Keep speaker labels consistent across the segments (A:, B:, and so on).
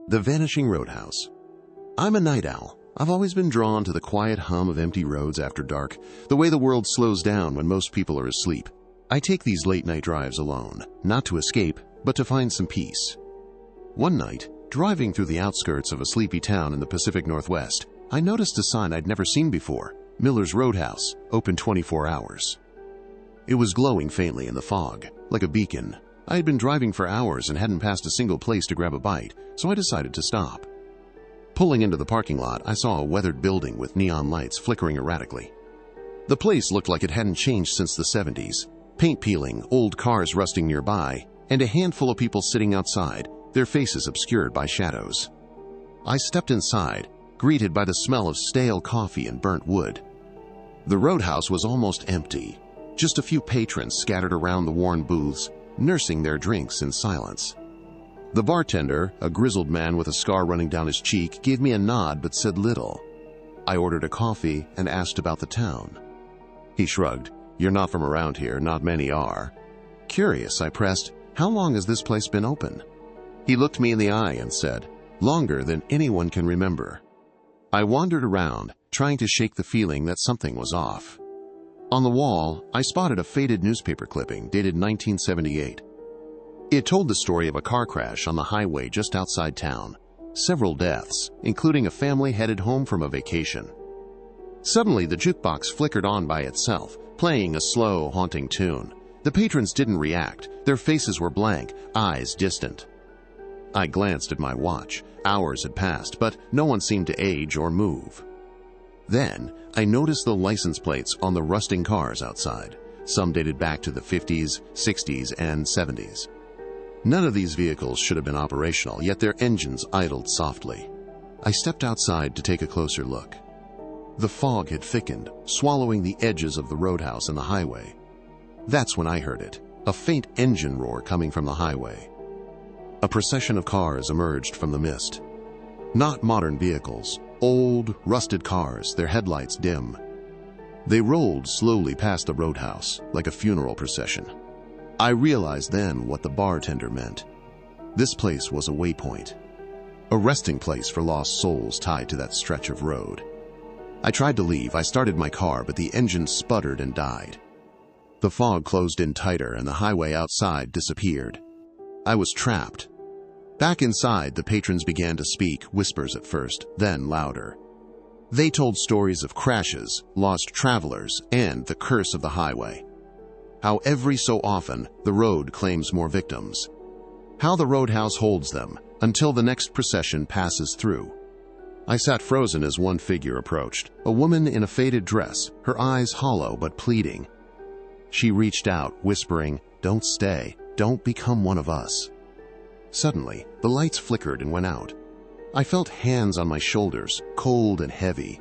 A: The Vanishing Roadhouse. I'm a night owl. I've always been drawn to the quiet hum of empty roads after dark, the way the world slows down when most people are asleep. I take these late-night drives alone, not to escape, but to find some peace. One night, driving through the outskirts of a sleepy town in the Pacific Northwest, I noticed a sign I'd never seen before: Miller's Roadhouse, open 24 hours. It was glowing faintly in the fog, like a beacon. I had been driving for hours and hadn't passed a single place to grab a bite, so I decided to stop. Pulling into the parking lot, I saw a weathered building with neon lights flickering erratically. The place looked like it hadn't changed since the 70s. Paint peeling, old cars rusting nearby, and a handful of people sitting outside, their faces obscured by shadows. I stepped inside, greeted by the smell of stale coffee and burnt wood. The roadhouse was almost empty, just a few patrons scattered around the worn booths, nursing their drinks in silence. The bartender, a grizzled man with a scar running down his cheek, gave me a nod but said little. I ordered a coffee and asked about the town. He shrugged. "You're not from around here, not many are." Curious, I pressed, "How long has this place been open?" He looked me in the eye and said, "Longer than anyone can remember." I wandered around, trying to shake the feeling that something was off. On the wall, I spotted a faded newspaper clipping dated 1978. It told the story of a car crash on the highway just outside town. Several deaths, including a family headed home from a vacation. Suddenly, the jukebox flickered on by itself, playing a slow, haunting tune. The patrons didn't react. Their faces were blank, eyes distant. I glanced at my watch. Hours had passed, but no one seemed to age or move. Then, I noticed the license plates on the rusting cars outside. Some dated back to the 50s, 60s, and 70s. None of these vehicles should have been operational, yet their engines idled softly. I stepped outside to take a closer look. The fog had thickened, swallowing the edges of the roadhouse and the highway. That's when I heard it, a faint engine roar coming from the highway. A procession of cars emerged from the mist. Not modern vehicles, old, rusted cars, their headlights dim. They rolled slowly past the roadhouse, like a funeral procession. I realized then what the bartender meant. This place was a waypoint, a resting place for lost souls tied to that stretch of road. I tried to leave. I started my car, but the engine sputtered and died. The fog closed in tighter and the highway outside disappeared. I was trapped. Back inside, the patrons began to speak, whispers at first, then louder. They told stories of crashes, lost travelers, and the curse of the highway. How every so often, the road claims more victims. How the roadhouse holds them, until the next procession passes through. I sat frozen as one figure approached, a woman in a faded dress, her eyes hollow but pleading. She reached out, whispering, "Don't stay, don't become one of us." Suddenly, the lights flickered and went out. I felt hands on my shoulders, cold and heavy.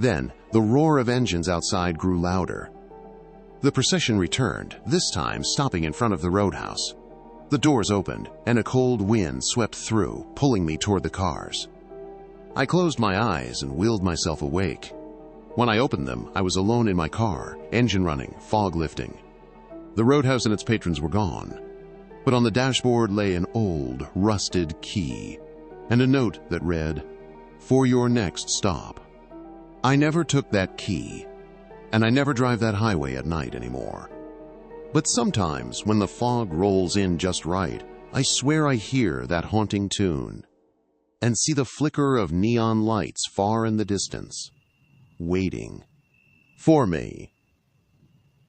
A: Then, the roar of engines outside grew louder. The procession returned, this time stopping in front of the roadhouse. The doors opened, and a cold wind swept through, pulling me toward the cars. I closed my eyes and willed myself awake. When I opened them, I was alone in my car, engine running, fog lifting. The roadhouse and its patrons were gone. But on the dashboard lay an old, rusted key, and a note that read, "For your next stop." I never took that key, and I never drive that highway at night anymore. But sometimes, when the fog rolls in just right, I swear I hear that haunting tune, and see the flicker of neon lights far in the distance, waiting for me.